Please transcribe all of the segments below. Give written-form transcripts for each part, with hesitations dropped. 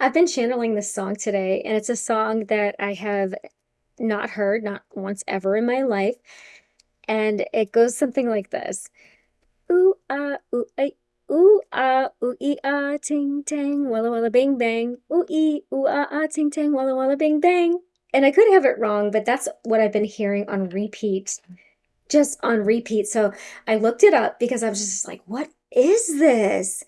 I've been channeling this song today, and it's a song that I have not heard, not once ever in my life. And it goes something like this. Ooh ee ah, ting tang, walla walla bing bang. Ooh ah, ting tang, walla walla bing bang. And I could have it wrong, but that's what I've been hearing on repeat, just on repeat. So I looked it up because I was just like, what is this?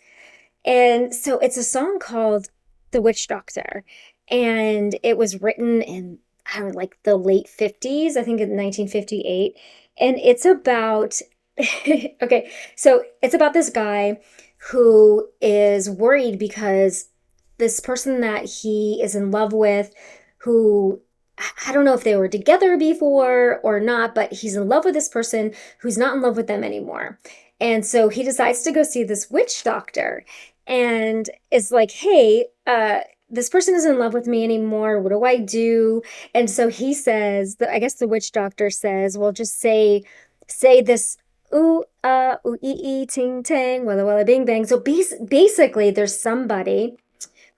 And so it's a song called The Witch Doctor. And it was written in, I don't know, like the late 50s, I think in 1958. And it's about, okay, so it's about this guy who is worried because this person that he is in love with, who I don't know if they were together before or not, but he's in love with this person who's not in love with them anymore. And so he decides to go see this witch doctor and is like, hey, this person isn't in love with me anymore. What do I do? And so he says, I guess the witch doctor says, well, just say this, ooh, ting, tang, walla, walla, bing, bang. So basically, there's somebody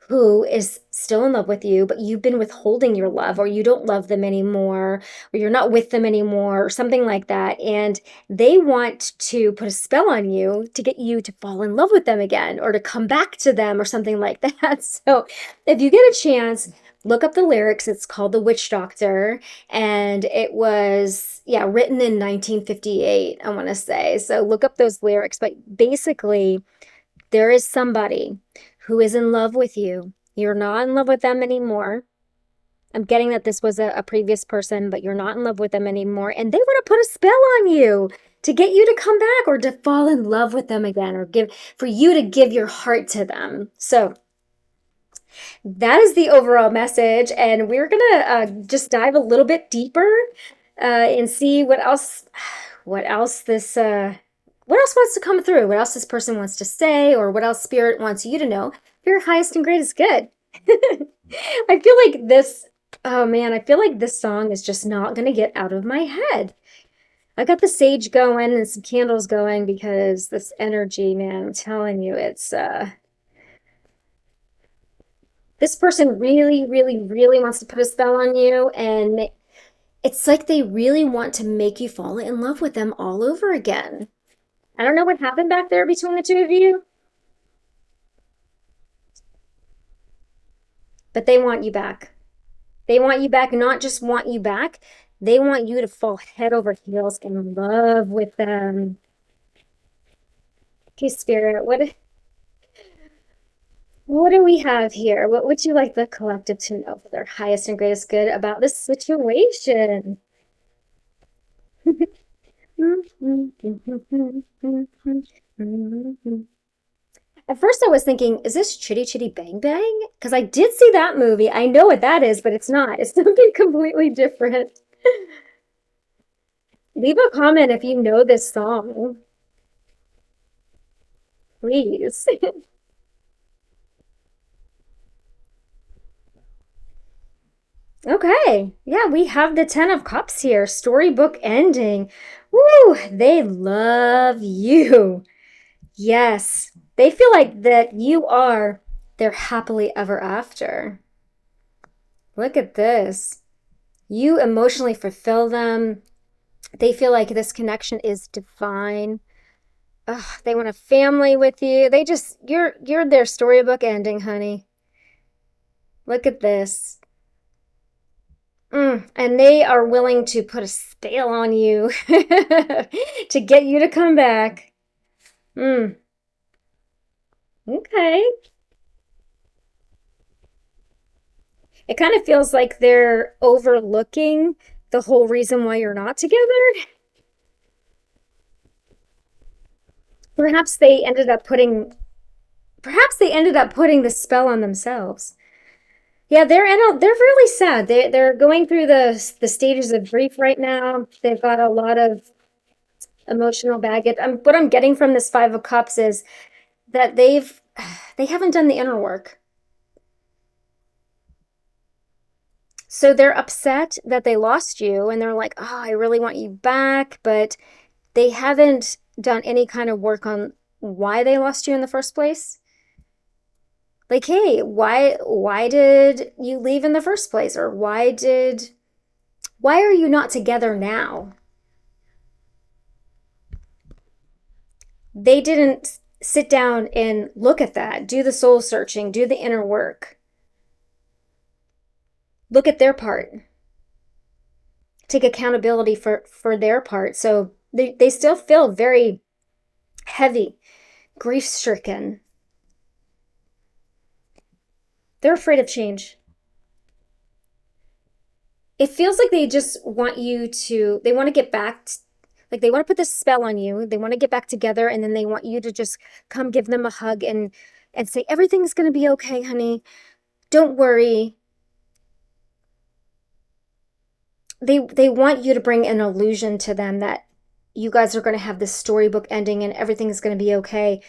who is still in love with you, but you've been withholding your love, or you don't love them anymore, or you're not with them anymore, or something like that. And they want to put a spell on you to get you to fall in love with them again, or to come back to them, or something like that. So if you get a chance, look up the lyrics. It's called The Witch Doctor, and it was, yeah, written in 1958, I want to say. So look up those lyrics. But basically, there is somebody who is in love with you. You're not in love with them anymore. I'm getting that this was a previous person, but you're not in love with them anymore. And they want to put a spell on you to get you to come back, or to fall in love with them again, or for you to give your heart to them. So that is the overall message. And we're going to just dive a little bit deeper and see what else what else wants to come through, what else this person wants to say, or what else spirit wants you to know. Your highest and greatest good. I feel like this, oh man, I feel like this song is just not going to get out of my head. I got the sage going and some candles going because this energy, man, I'm telling you, it's this person really, really, really wants to put a spell on you, and it's like they really want to make you fall in love with them all over again. I don't know what happened back there between the two of you, but they want you back. They want you back, not just want you back, they want you to fall head over heels in love with them. Okay, Spirit, what do we have here? What would you like the collective to know for their highest and greatest good about this situation? At first, I was thinking, is this Chitty Chitty Bang Bang? Because I did see that movie. I know what that is, but it's not. It's something completely different. Leave a comment if you know this song, please. Okay, yeah, we have the Ten of Cups here. Storybook ending. Woo, they love you. Yes, they feel like that you are their happily ever after. Look at this. You emotionally fulfill them. They feel like this connection is divine. Ugh, they want a family with you. You're their storybook ending, honey. Look at this. And they are willing to put a spell on you to get you to come back. Mm, okay. It kind of feels like they're overlooking the whole reason why you're not together. Perhaps they ended up putting perhaps they ended up putting the spell on themselves. Yeah, they're really sad. They're going through the stages of grief right now. They've got a lot of emotional baggage. What I'm getting from this Five of Cups is that they haven't done the inner work. So they're upset that they lost you, and they're like, "Oh, I really want you back," but they haven't done any kind of work on why they lost you in the first place. Like, hey, why did you leave in the first place? Or why are you not together now? They didn't sit down and look at that, do the soul searching, do the inner work, look at their part, take accountability for their part. So they still feel very heavy, grief stricken. They're afraid of change. It feels like they just want you to, they want to get back, like they want to put this spell on you. They want to get back together, and then they want you to just come give them a hug and say, everything's going to be okay, honey. Don't worry. They want you to bring an illusion to them that you guys are going to have this storybook ending and everything's going to be okay,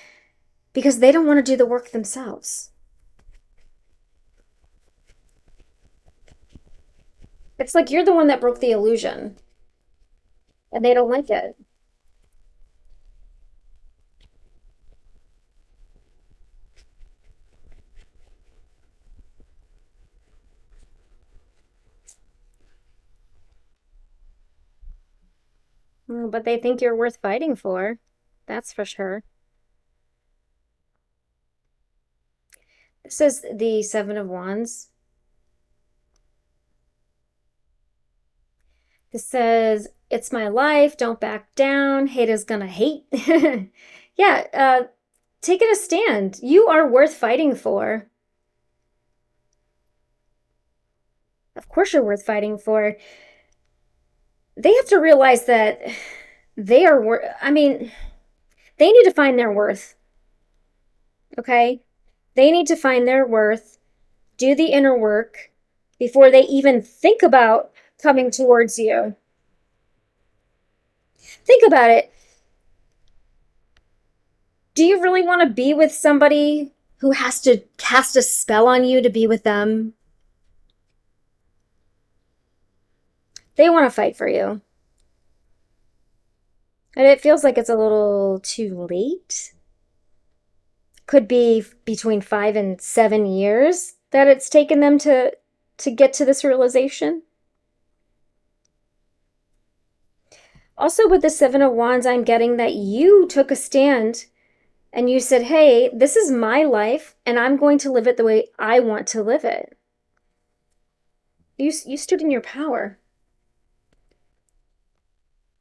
because they don't want to do the work themselves. It's like you're the one that broke the illusion and they don't like it. But they think you're worth fighting for. That's for sure. This is the Seven of Wands. This says, it's my life. Don't back down. Hate is gonna hate. Yeah, take it a stand. You are worth fighting for. Of course, you're worth fighting for. They have to realize that they are worth, I mean, they need to find their worth. Okay? They need to find their worth, do the inner work before they even think about coming towards you. Think about it. Do you really want to be with somebody who has to cast a spell on you to be with them? They want to fight for you. And it feels like it's a little too late. Could be between 5 and 7 years that it's taken them to get to this realization. Also, with the Seven of Wands, I'm getting that you took a stand and you said, hey, this is my life and I'm going to live it the way I want to live it. You stood in your power.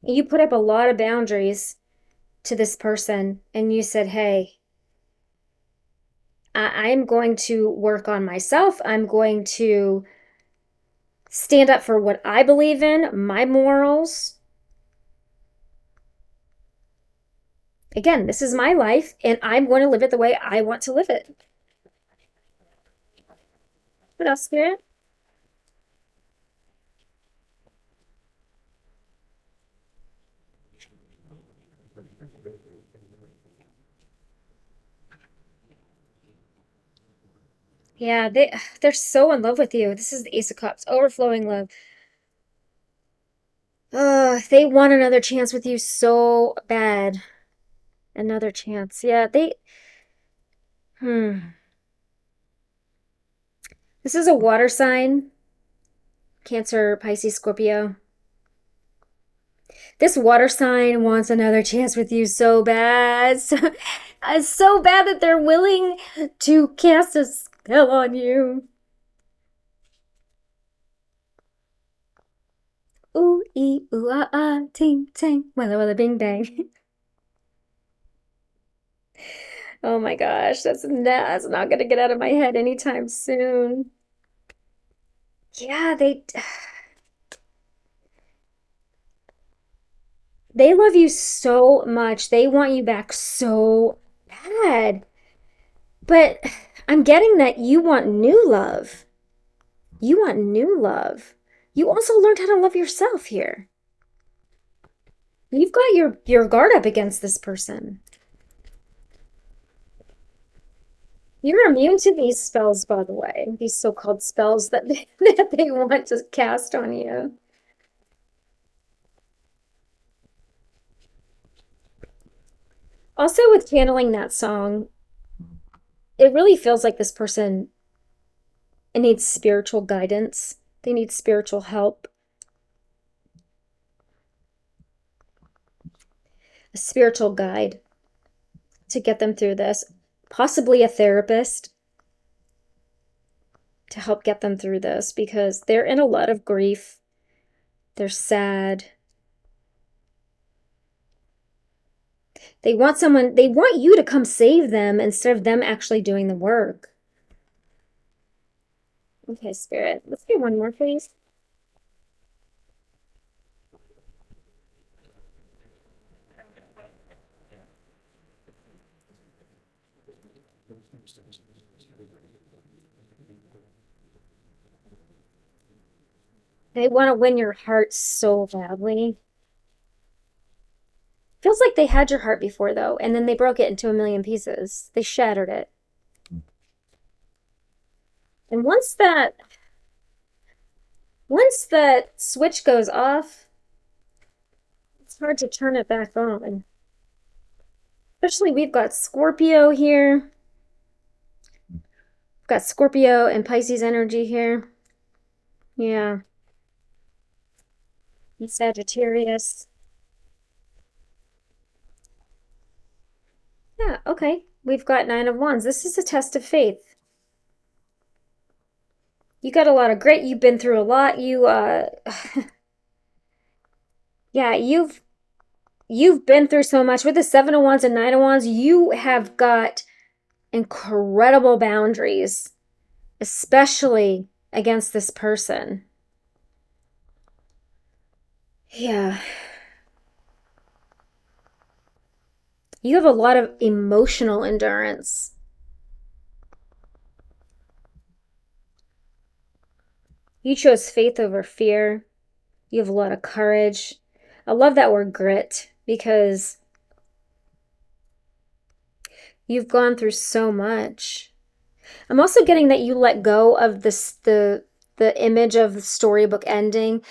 You put up a lot of boundaries to this person and you said, hey, I'm going to work on myself. I'm going to stand up for what I believe in, my morals. Again, this is my life and I'm going to live it the way I want to live it. What else, Spirit? Yeah, they're so in love with you. This is the Ace of Cups, overflowing love. They want another chance with you so bad. Another chance. Yeah, hmm. This is a water sign. Cancer, Pisces, Scorpio. This water sign wants another chance with you so bad. So bad that they're willing to cast a spell on you. Ooh, ee, ooh, ah, ah, ting, tang, walla, walla, bing, bang. Oh my gosh, that's not gonna get out of my head anytime soon. Yeah, they love you so much. They want you back so bad. But I'm getting that you want new love. You want new love. You also learned how to love yourself here. You've got your guard up against this person. You're immune to these spells, by the way, these so-called spells that that they want to cast on you. Also, with channeling that song, it really feels like this person, it needs spiritual guidance. They need spiritual help, a spiritual guide to get them through this, possibly a therapist to help get them through this because they're in a lot of grief. They're sad. They want someone, they want you to come save them instead of them actually doing the work. Okay, Spirit. Let's do one more, please. They want to win your heart so badly. Feels like they had your heart before, though, and then they broke it into a million pieces. They shattered it. And once that switch goes off, it's hard to turn it back on. Especially we've got Scorpio here. We've got Scorpio and Pisces energy here. Yeah. And Sagittarius. Yeah, okay. We've got Nine of Wands. This is a test of faith. You got a lot of grit. You've been through a lot. Yeah, you've been through so much. With the Seven of Wands and Nine of Wands, you have got incredible boundaries, especially against this person. Yeah. You have a lot of emotional endurance. You chose faith over fear. You have a lot of courage. I love that word grit because you've gone through so much. I'm also getting that you let go of the image of the storybook ending.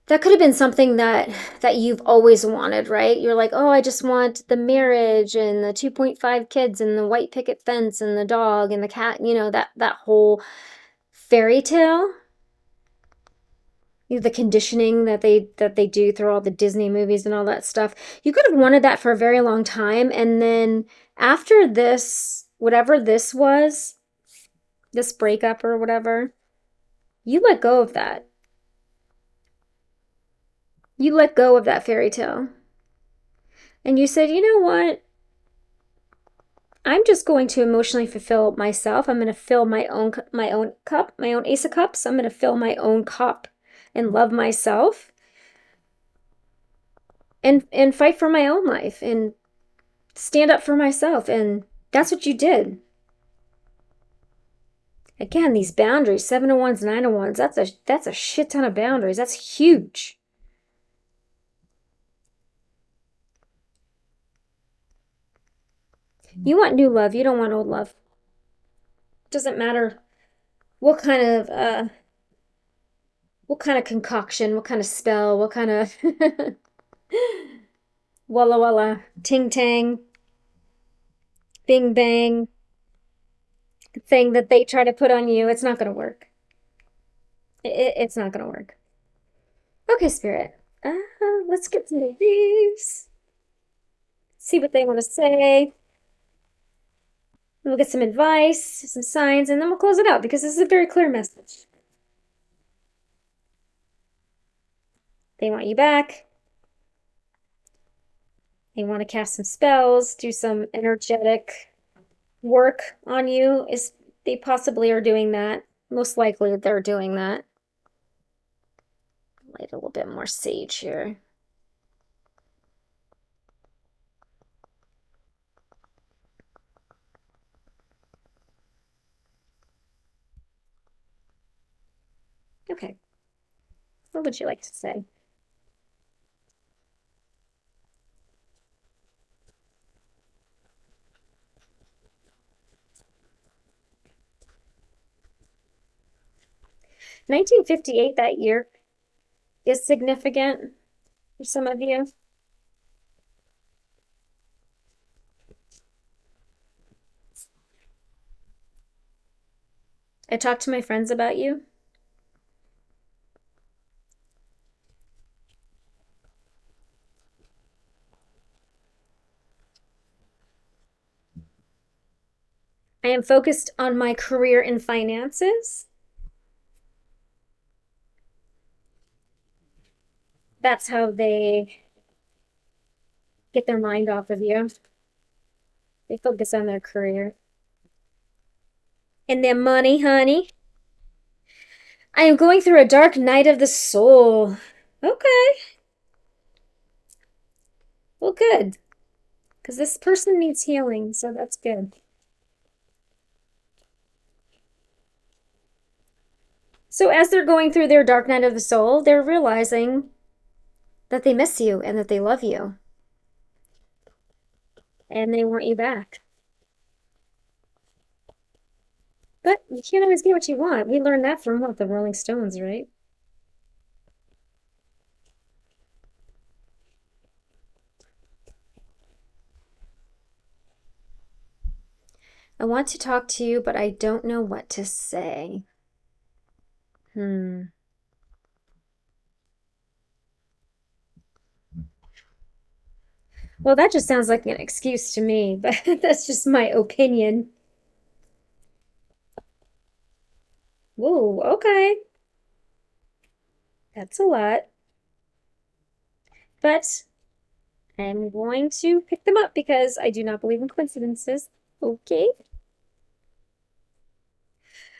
That could have been something that you've always wanted, right? You're like, "Oh, I just want the marriage and the 2.5 kids and the white picket fence and the dog and the cat, that whole fairy tale." The conditioning that they do through all the Disney movies and all that stuff. You could have wanted that for a very long time, and then after this, whatever this was, this breakup or whatever, you let go of that. You let go of that fairy tale. And you said, "You know what? I'm just going to emotionally fulfill myself. I'm going to fill my own cup, my own ace of cups. I'm going to fill my own cup and love myself and fight for my own life and stand up for myself." And that's what you did. Again, these boundaries, 7 of Wands, 9 of Wands, that's a shit ton of boundaries. That's huge. You want new love. You don't want old love. Doesn't matter what kind of concoction, what kind of spell, what kind of walla walla, ting tang, bing bang thing that they try to put on you. It's not going to work. It's not going to work. Okay, Spirit. Let's get to these. See what they want to say. We'll get some advice, some signs, and then we'll close it out because this is a very clear message. They want you back. They want to cast some spells, do some energetic work on you. They possibly are doing that. Most likely they're doing that. Light a little bit more sage here. Okay. What would you like to say? (1958), that year is significant for some of you. I talk to my friends about you. I am focused on my career in finances. That's how they get their mind off of you. They focus on their career and their money, honey. I am going through a dark night of the soul. Okay. Well, good. Because this person needs healing, so that's good. So as they're going through their dark night of the soul, they're realizing that they miss you and that they love you. And they want you back. But you can't always get what you want. We learned that from what, the Rolling Stones, right? I want to talk to you, but I don't know what to say. Well, that just sounds like an excuse to me, but that's just my opinion. Whoa, okay. That's a lot. But I'm going to pick them up because I do not believe in coincidences. Okay.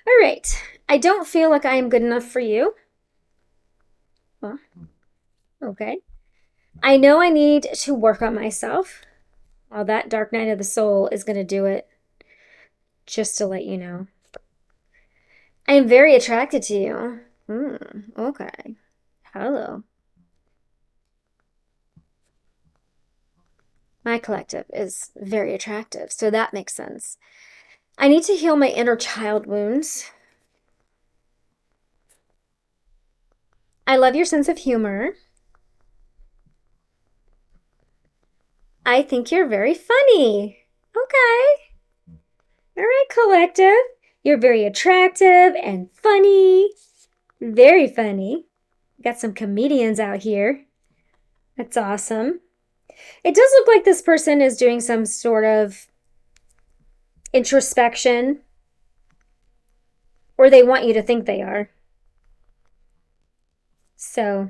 All right. I don't feel like I am good enough for you. Well, okay. I know I need to work on myself. Well, that dark night of the soul is going to do it, just to let you know. I am very attracted to you. Okay. Hello. My collective is very attractive, so that makes sense. I need to heal my inner child wounds. I love your sense of humor. I think you're very funny. Okay. All right, collective. You're very attractive and funny. Very funny. Got some comedians out here. That's awesome. It does look like this person is doing some sort of introspection, or they want you to think they are. So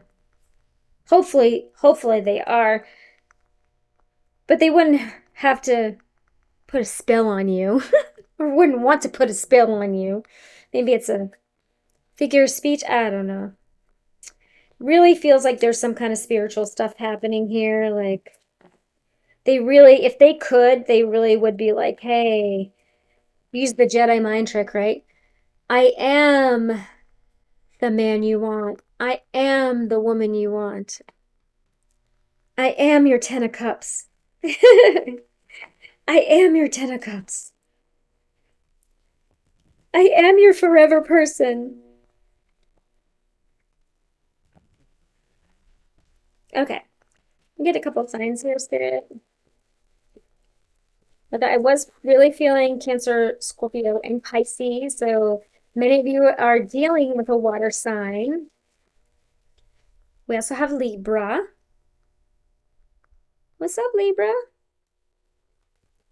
hopefully they are. But they wouldn't have to put a spell on you, or wouldn't want to put a spell on you. Maybe it's a figure of speech. I don't know. Really feels like there's some kind of spiritual stuff happening here. Like, they really, if they could, they really would be like, hey, use the Jedi mind trick, right? I am the man you want. I am the woman you want. I am your Ten of Cups. I am your Ten of Cups. I am your forever person. Okay. Get a couple of signs here, Spirit. But I was really feeling Cancer, Scorpio, and Pisces. So many of you are dealing with a water sign. We also have Libra. What's up, Libra?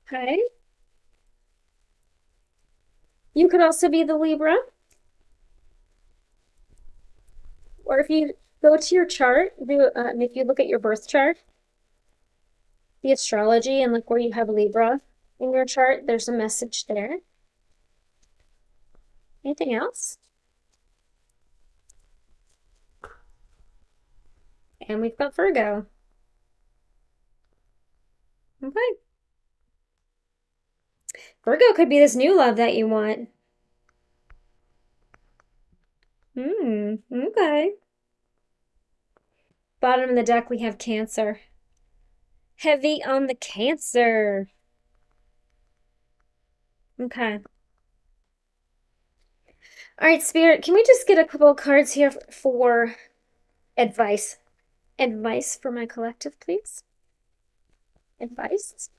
Okay. You could also be the Libra. Or if you go to your chart, if you look at your birth chart, the astrology, and look where you have Libra in your chart, there's a message there. Anything else? And we've got Virgo. Okay. Virgo could be this new love that you want. Okay. Bottom of the deck, we have Cancer. Heavy on the Cancer. Okay. All right, Spirit, can we just get a couple of cards here for advice? Advice for my collective, please. Advice.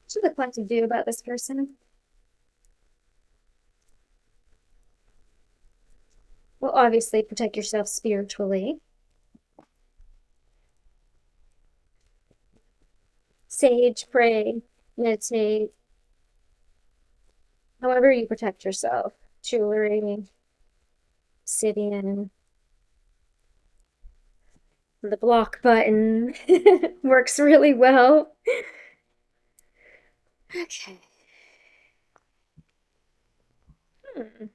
What should the collective do about this person? Well, obviously, protect yourself spiritually. Sage, pray, meditate, however you protect yourself. Jewelry, obsidian, the block button works really well. Okay. Hmm.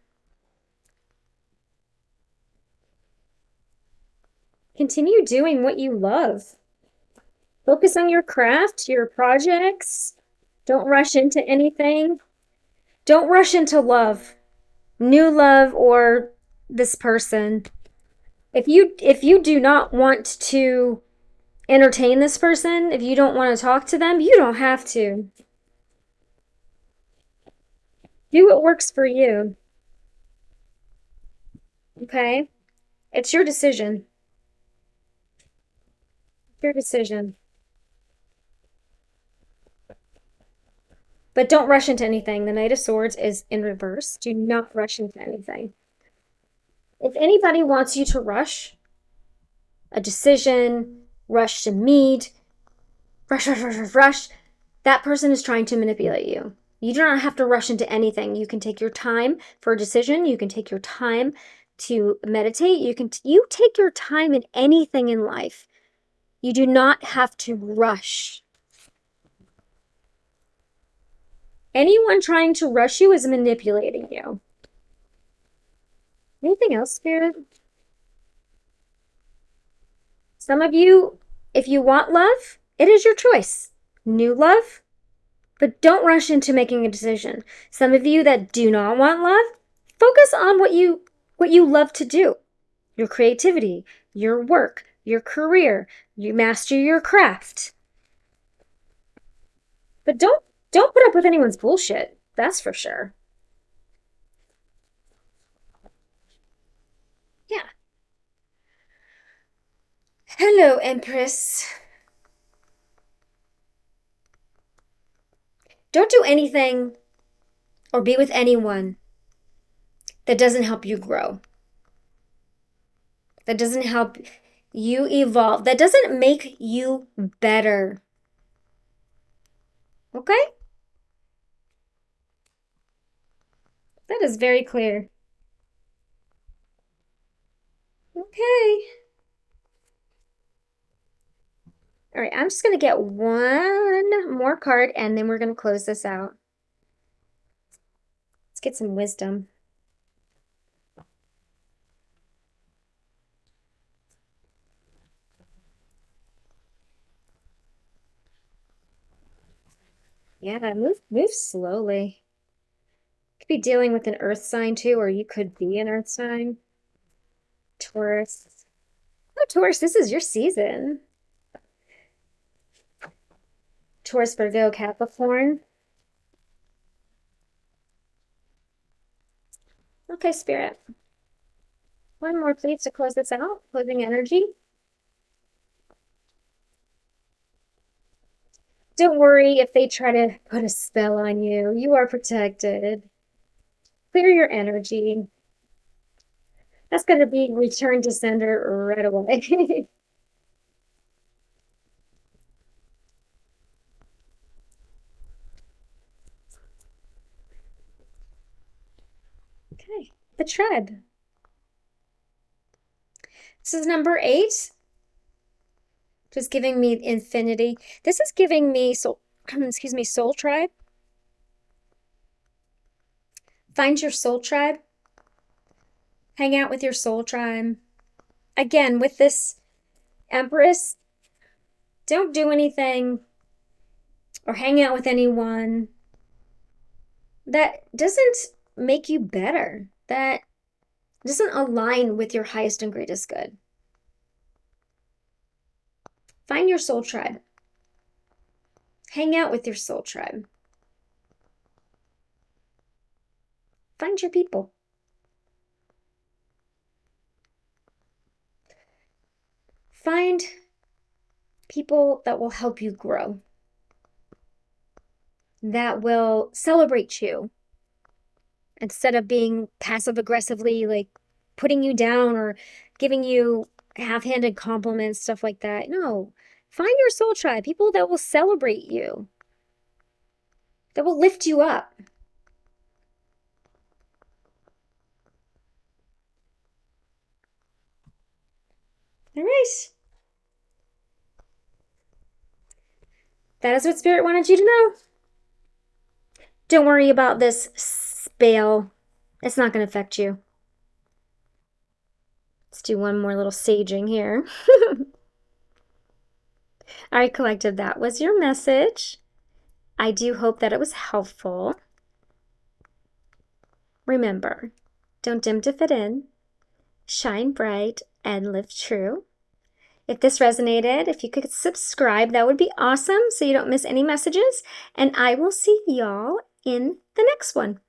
Continue doing what you love. Focus on your craft, your projects. Don't rush into anything. Don't rush into love, new love, or this person. If you do not want to entertain this person, if you don't want to talk to them, you don't have to. Do what works for you. Okay? It's your decision. Your decision. But don't rush into anything. The Knight of Swords is in reverse. Do not rush into anything. If anybody wants you to rush a decision, rush to meet, rush, that person is trying to manipulate you. You do not have to rush into anything. You can take your time for a decision. You can take your time to meditate. You take your time in anything in life. You do not have to rush. Anyone trying to rush you is manipulating you. Anything else, Spirit? Some of you, if you want love, it is your choice. New love, but don't rush into making a decision. Some of you that do not want love, focus on what you love to do. Your creativity, your work, your career, you master your craft. But don't put up with anyone's bullshit. That's for sure. Yeah. Hello, Empress. Don't do anything or be with anyone that doesn't help you grow. That doesn't help you evolve. That doesn't make you better. Okay? That is very clear. Okay. All right, I'm just going to get one more card and then we're going to close this out. Let's get some wisdom. Yeah, move slowly. Could be dealing with an earth sign too, or you could be an earth sign. Taurus. Oh, Taurus, this is your season. Taurus, Virgo, Capricorn. Okay, Spirit. One more, please, to close this out. Closing energy. Don't worry if they try to put a spell on you. You are protected. Clear your energy. That's going to be returned to sender right away. Okay, the tribe. This is number 8. Just giving me infinity. This is giving me soul, excuse me, soul tribe. Find your soul tribe. Hang out with your soul tribe. Again, with this Empress, don't do anything or hang out with anyone that doesn't make you better, that doesn't align with your highest and greatest good. Find your soul tribe. Hang out with your soul tribe. Find your people. Find people that will help you grow. that will celebrate you instead of being passive aggressively like putting you down or giving you half-handed compliments, stuff like that. No, find your soul tribe, people that will celebrate you, that will lift you up. All right. That is what Spirit wanted you to know. Don't worry about this spell. It's not going to affect you. Let's do one more little saging here. All right, collective, that was your message. I do hope that it was helpful. Remember, don't dim to fit in, shine bright, and live true. If this resonated, if you could subscribe, that would be awesome so you don't miss any messages. And I will see y'all in the next one.